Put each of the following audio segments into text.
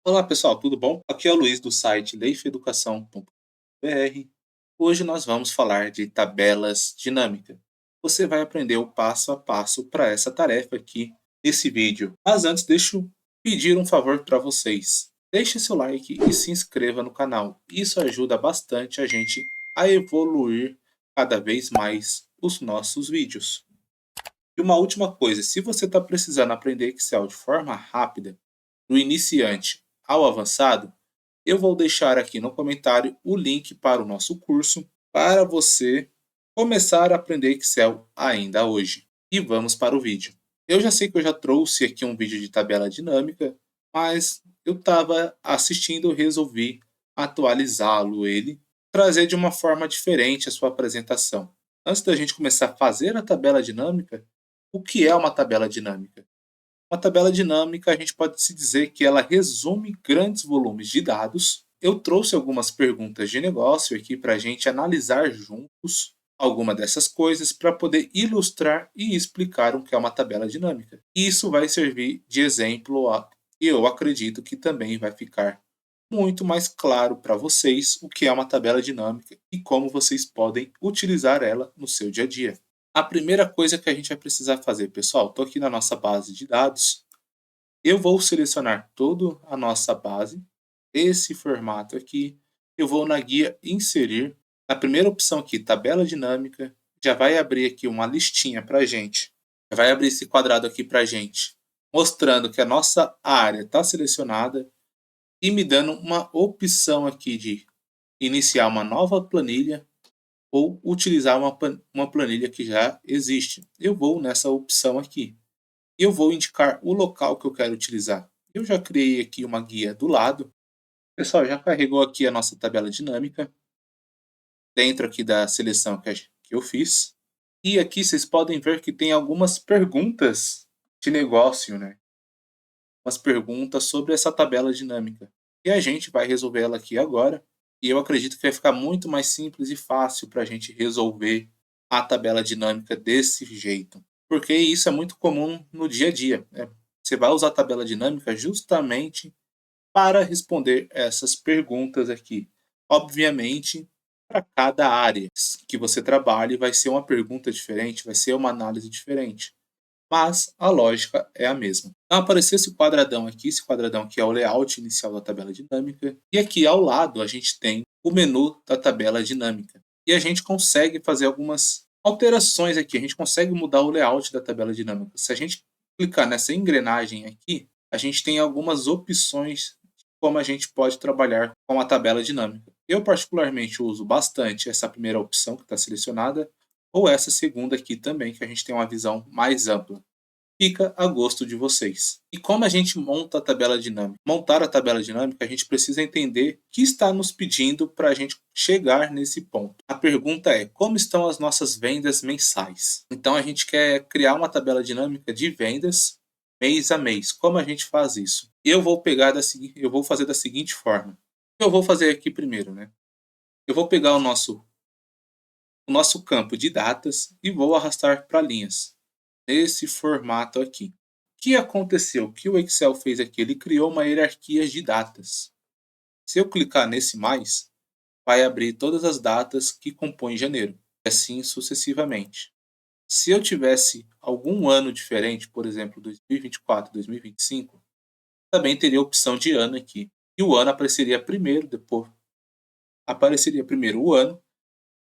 Olá pessoal, tudo bom? Aqui é o Luiz do site leifeeducação.br. Hoje nós vamos falar de tabelas dinâmicas. Você vai aprender o passo a passo para essa tarefa aqui nesse vídeo. Mas antes, deixa eu pedir um favor para vocês. Deixe seu like e se inscreva no canal. Isso ajuda bastante a gente a evoluir cada vez mais os nossos vídeos. E uma última coisa, se você está precisando aprender Excel de forma rápida, do iniciante ao avançado, eu vou deixar aqui no comentário o link para o nosso curso para você começar a aprender Excel ainda hoje. E vamos para o vídeo. Eu já sei que eu já trouxe aqui um vídeo de tabela dinâmica, mas eu estava assistindo e resolvi atualizá-lo ele, trazer de uma forma diferente a sua apresentação. Antes da gente começar a fazer a tabela dinâmica, o que é uma tabela dinâmica? Uma tabela dinâmica, a gente pode se dizer que ela resume grandes volumes de dados. Eu trouxe algumas perguntas de negócio aqui para a gente analisar juntos alguma dessas coisas para poder ilustrar e explicar o que é uma tabela dinâmica. E isso vai servir de exemplo e eu acredito que também vai ficar muito mais claro para vocês o que é uma tabela dinâmica e como vocês podem utilizar ela no seu dia a dia. A primeira coisa que a gente vai precisar fazer, pessoal, estou aqui na nossa base de dados. Eu vou selecionar toda a nossa base, esse formato aqui. Eu vou na guia inserir. Na primeira opção aqui, tabela dinâmica, já vai abrir aqui uma listinha para a gente. Já vai abrir esse quadrado aqui para a gente, mostrando que a nossa área está selecionada e me dando uma opção aqui de iniciar uma nova planilha ou utilizar uma planilha que já existe. Eu vou nessa opção aqui. Eu vou indicar o local que eu quero utilizar. Eu já criei aqui uma guia do lado. Pessoal, já carregou aqui a nossa tabela dinâmica dentro aqui da seleção que eu fiz. E aqui vocês podem ver que tem algumas perguntas de negócio, né? Umas perguntas sobre essa tabela dinâmica. E a gente vai resolver ela aqui agora. E eu acredito que vai ficar muito mais simples e fácil para a gente resolver a tabela dinâmica desse jeito. Porque isso é muito comum no dia a dia, né? Você vai usar a tabela dinâmica justamente para responder essas perguntas aqui. Obviamente, para cada área que você trabalhe, vai ser uma pergunta diferente, vai ser uma análise diferente. Mas a lógica é a mesma. Então, apareceu esse quadradão aqui é o layout inicial da tabela dinâmica. E aqui ao lado a gente tem o menu da tabela dinâmica. E a gente consegue fazer algumas alterações aqui, a gente consegue mudar o layout da tabela dinâmica. Se a gente clicar nessa engrenagem aqui, a gente tem algumas opções de como a gente pode trabalhar com a tabela dinâmica. Eu particularmente uso bastante essa primeira opção que está selecionada, ou essa segunda aqui também, que a gente tem uma visão mais ampla. Fica a gosto de vocês. E como a gente monta a tabela dinâmica? Montar a tabela dinâmica, a gente precisa entender o que está nos pedindo para a gente chegar nesse ponto. A pergunta é: como estão as nossas vendas mensais? Então a gente quer criar uma tabela dinâmica de vendas mês a mês. Como a gente faz isso? Eu vou fazer da seguinte forma. Eu vou fazer aqui primeiro, né? Eu vou pegar o nosso campo de datas e vou arrastar para linhas nesse formato aqui. O que aconteceu? O que o Excel fez aqui? Ele criou uma hierarquia de datas. Se eu clicar nesse mais, vai abrir todas as datas que compõem janeiro, e assim sucessivamente. Se eu tivesse algum ano diferente, por exemplo, 2024, 2025, também teria a opção de ano aqui. E o ano apareceria primeiro, depois apareceria primeiro o ano,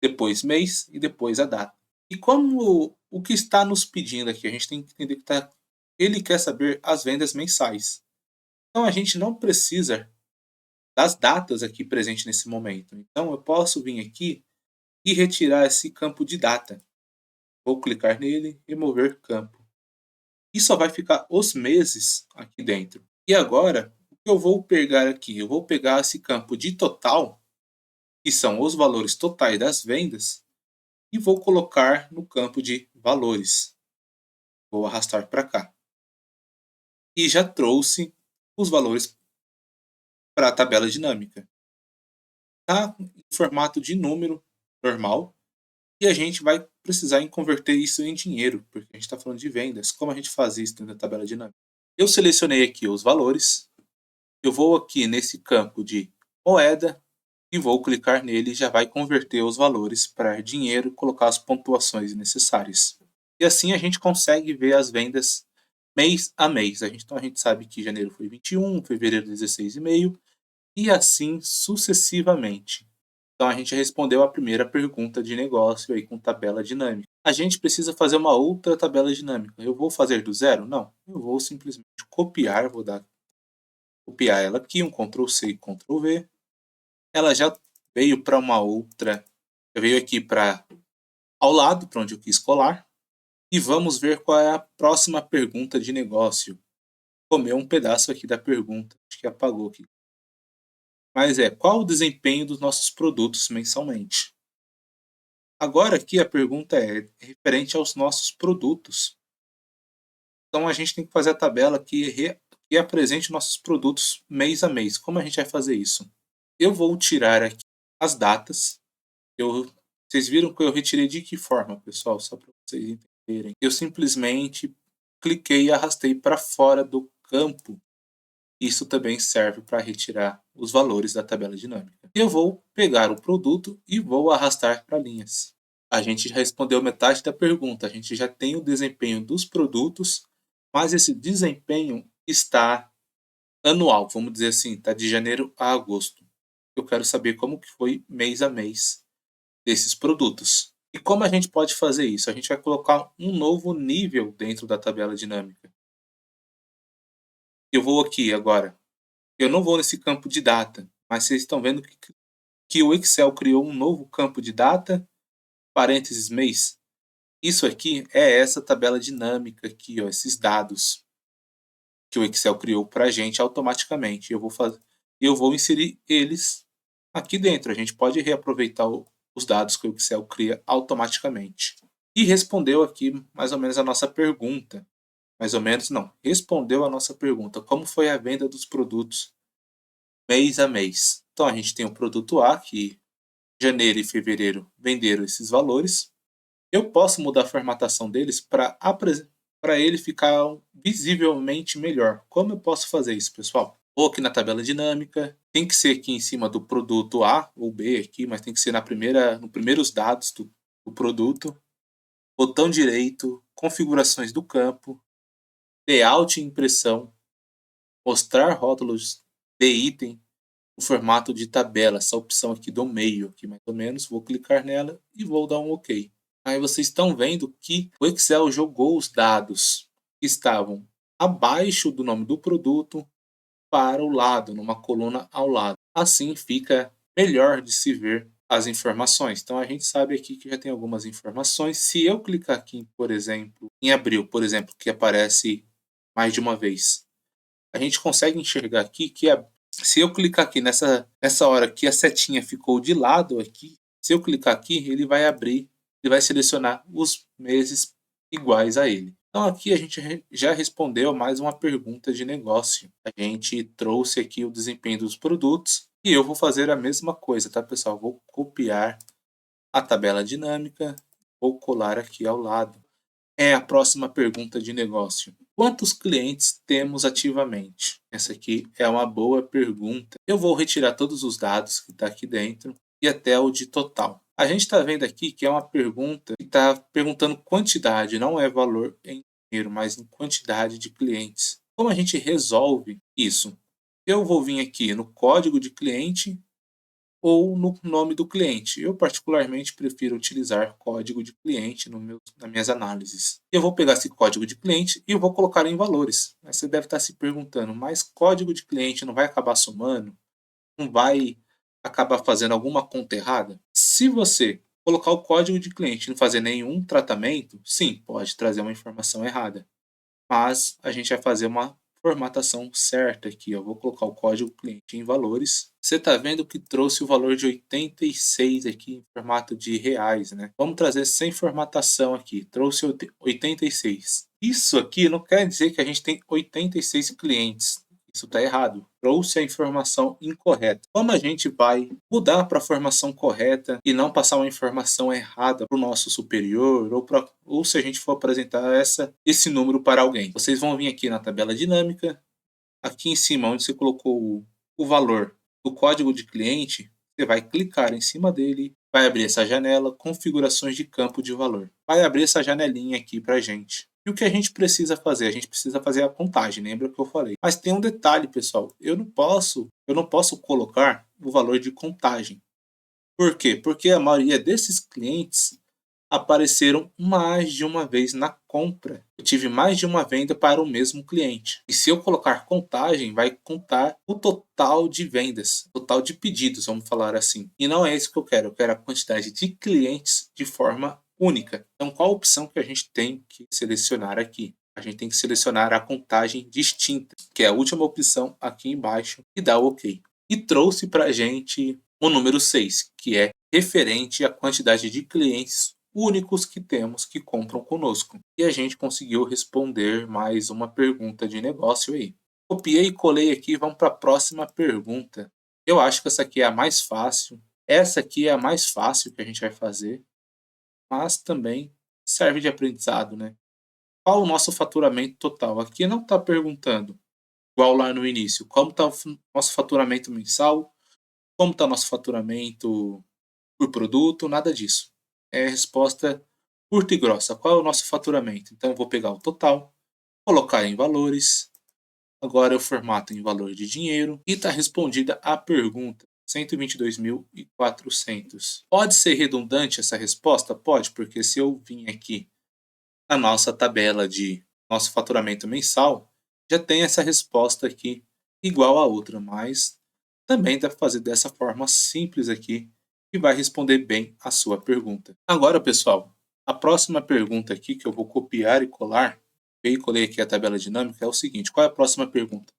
depois mês e depois a data. E como o que está nos pedindo aqui? A gente tem que entender que ele quer saber as vendas mensais. Então a gente não precisa das datas aqui presentes nesse momento. Então eu posso vir aqui e retirar esse campo de data. Vou clicar nele, remover campo. E só vai ficar os meses aqui dentro. E agora, o que eu vou pegar aqui? Eu vou pegar esse campo de total, que são os valores totais das vendas, e vou colocar no campo de valores. Vou arrastar para cá. E já trouxe os valores para a tabela dinâmica. Está em formato de número normal e a gente vai precisar em converter isso em dinheiro, porque a gente está falando de vendas. Como a gente faz isso dentro da tabela dinâmica? Eu selecionei aqui os valores, Eu vou aqui nesse campo de moeda e vou clicar nele e já vai converter os valores para dinheiro e colocar as pontuações necessárias. E assim a gente consegue ver as vendas mês a mês. Então a gente sabe que janeiro foi 21, fevereiro 16,5 e assim sucessivamente. Então a gente respondeu a primeira pergunta de negócio aí com tabela dinâmica. A gente precisa fazer uma outra tabela dinâmica. Eu vou fazer do zero? Não. Eu vou simplesmente copiar, copiar ela aqui, um Ctrl C e Ctrl V. Ela já veio para uma outra, veio aqui para ao lado, para onde eu quis colar. E vamos ver qual é a próxima pergunta de negócio. Comeu um pedaço aqui da pergunta, acho que apagou aqui. Mas qual o desempenho dos nossos produtos mensalmente? Agora aqui a pergunta é referente aos nossos produtos. Então a gente tem que fazer a tabela que apresente nossos produtos mês a mês. Como a gente vai fazer isso? Eu vou tirar aqui as datas. Vocês viram que eu retirei de que forma, pessoal? Só para vocês entenderem. Eu simplesmente cliquei e arrastei para fora do campo. Isso também serve para retirar os valores da tabela dinâmica. Eu vou pegar o produto e vou arrastar para linhas. A gente já respondeu metade da pergunta. A gente já tem o desempenho dos produtos, mas esse desempenho está anual, vamos dizer assim, está de janeiro a agosto. Eu quero saber como que foi mês a mês desses produtos. E como a gente pode fazer isso? A gente vai colocar um novo nível dentro da tabela dinâmica. Eu vou aqui agora. Eu não vou nesse campo de data, mas vocês estão vendo que o Excel criou um novo campo de data, parênteses mês. Isso aqui é essa tabela dinâmica aqui, ó, esses dados que o Excel criou para a gente automaticamente. Eu vou inserir eles aqui dentro. A gente pode reaproveitar os dados que o Excel cria automaticamente. E respondeu aqui mais ou menos a nossa pergunta. Mais ou menos não, respondeu a nossa pergunta. Como foi a venda dos produtos mês a mês? Então a gente tem o produto A, que janeiro e fevereiro venderam esses valores. Eu posso mudar a formatação deles para ele ficar visivelmente melhor. Como eu posso fazer isso, pessoal? Vou aqui na tabela dinâmica, tem que ser aqui em cima do produto A ou B aqui, mas tem que ser nos primeiros dados do produto. Botão direito, configurações do campo, layout e impressão, mostrar rótulos de item, o formato de tabela, essa opção aqui do meio, aqui mais ou menos, vou clicar nela e vou dar um OK. Aí vocês estão vendo que o Excel jogou os dados que estavam abaixo do nome do produto para o lado, numa coluna ao lado. Assim fica melhor de se ver as informações. Então a gente sabe aqui que já tem algumas informações. Se eu clicar aqui, por exemplo, em abril, por exemplo, que aparece mais de uma vez, a gente consegue enxergar aqui que se eu clicar aqui nessa hora que a setinha ficou de lado aqui, se eu clicar aqui, ele vai abrir, ele vai selecionar os meses iguais a ele. Então aqui a gente já respondeu mais uma pergunta de negócio. A gente trouxe aqui o desempenho dos produtos e eu vou fazer a mesma coisa, tá, pessoal? Vou copiar a tabela dinâmica, vou colar aqui ao lado. É a próxima pergunta de negócio. Quantos clientes temos ativamente? Essa aqui é uma boa pergunta. Eu vou retirar todos os dados que está aqui dentro e até o de total. A gente está vendo aqui que é uma pergunta que está perguntando quantidade, não é valor em dinheiro, mas em quantidade de clientes. Como a gente resolve isso? Eu vou vir aqui no código de cliente ou no nome do cliente. Eu particularmente prefiro utilizar código de cliente nas minhas análises. Eu vou pegar esse código de cliente e vou colocar em valores. Mas você deve estar se perguntando, mas código de cliente não vai acabar somando? Não vai acabar fazendo alguma conta errada? Se você colocar o código de cliente e não fazer nenhum tratamento, sim, pode trazer uma informação errada. Mas a gente vai fazer uma formatação certa aqui. Eu vou colocar o código cliente em valores. Você está vendo que trouxe o valor de 86 aqui em formato de reais, né? Vamos trazer sem formatação aqui. Trouxe 86. Isso aqui não quer dizer que a gente tem 86 clientes. Isso está errado. Trouxe a informação incorreta. Como a gente vai mudar para a formação correta e não passar uma informação errada para o nosso superior ou se a gente for apresentar esse número para alguém? Vocês vão vir aqui na tabela dinâmica, aqui em cima, onde você colocou o valor do código de cliente, você vai clicar em cima dele, vai abrir essa janela, configurações de campo de valor. Vai abrir essa janelinha aqui para a gente. E o que a gente precisa fazer? A gente precisa fazer a contagem, lembra que eu falei? Mas tem um detalhe, pessoal. Eu não posso colocar o valor de contagem. Por quê? Porque a maioria desses clientes apareceram mais de uma vez na compra. Eu tive mais de uma venda para o mesmo cliente. E se eu colocar contagem, vai contar o total de vendas, total de pedidos, vamos falar assim. E não é isso que eu quero. Eu quero a quantidade de clientes de forma única. Então, qual a opção que a gente tem que selecionar aqui? A gente tem que selecionar a contagem distinta, que é a última opção aqui embaixo, e dar o OK. E trouxe para a gente o número 6, que é referente à quantidade de clientes únicos que temos que compram conosco. E a gente conseguiu responder mais uma pergunta de negócio aí. Copiei e colei aqui, vamos para a próxima pergunta. Eu acho que essa aqui é a mais fácil. Essa aqui é a mais fácil que a gente vai fazer, mas também serve de aprendizado, né? Qual o nosso faturamento total? Aqui não está perguntando, igual lá no início, como está o nosso faturamento mensal, como está nosso faturamento por produto, nada disso. É resposta curta e grossa. Qual é o nosso faturamento? Então, eu vou pegar o total, colocar em valores. Agora eu formato em valor de dinheiro e está respondida a pergunta. 122.400. Pode ser redundante essa resposta? Pode, porque se eu vim aqui na nossa tabela de nosso faturamento mensal, já tem essa resposta aqui igual a outra, mas também dá para fazer dessa forma simples aqui e vai responder bem a sua pergunta. Agora, pessoal, a próxima pergunta aqui que eu vou copiar e colar, eu colei aqui a tabela dinâmica, é o seguinte: qual é a próxima pergunta?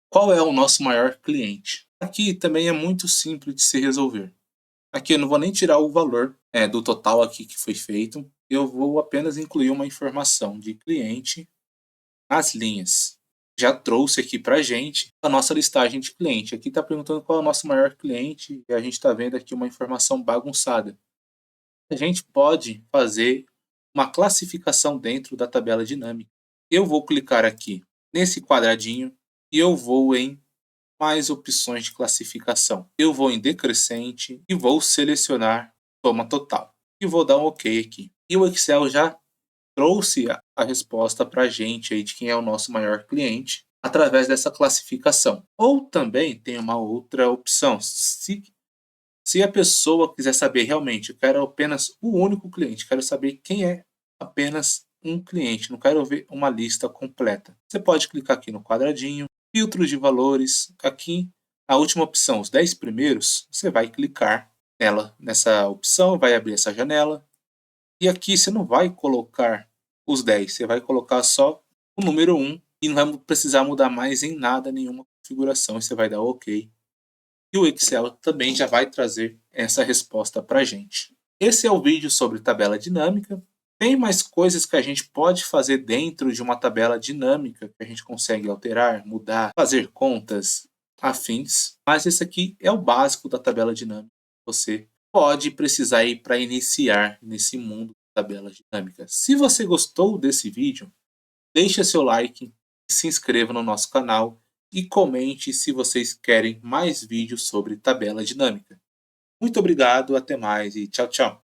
Qual é o nosso maior cliente? Aqui também é muito simples de se resolver. Aqui eu não vou nem tirar o valor do total aqui que foi feito, eu vou apenas incluir uma informação de cliente nas linhas. Já trouxe aqui para a gente a nossa listagem de cliente. Aqui está perguntando qual é o nosso maior cliente e a gente está vendo aqui uma informação bagunçada. A gente pode fazer uma classificação dentro da tabela dinâmica. Eu vou clicar aqui nesse quadradinho e eu vou em mais opções de classificação. Eu vou em decrescente e vou selecionar soma total. E vou dar um OK aqui. E o Excel já trouxe a resposta para a gente aí de quem é o nosso maior cliente através dessa classificação. Ou também tem uma outra opção. Se a pessoa quiser saber realmente, eu quero apenas o único cliente, quero saber quem é apenas um cliente, não quero ver uma lista completa. Você pode clicar aqui no quadradinho, filtros de valores, aqui a última opção, os 10 primeiros, você vai clicar nessa opção, vai abrir essa janela, e aqui você não vai colocar os 10, você vai colocar só o número 1 e não vai precisar mudar mais em nada, nenhuma configuração, e você vai dar OK. E o Excel também já vai trazer essa resposta para a gente. Esse é o vídeo sobre tabela dinâmica. Tem mais coisas que a gente pode fazer dentro de uma tabela dinâmica, que a gente consegue alterar, mudar, fazer contas, afins. Mas esse aqui é o básico da tabela dinâmica. Você pode precisar ir para iniciar nesse mundo de tabela dinâmica. Se você gostou desse vídeo, deixe seu like, se inscreva no nosso canal e comente se vocês querem mais vídeos sobre tabela dinâmica. Muito obrigado, até mais e tchau, tchau.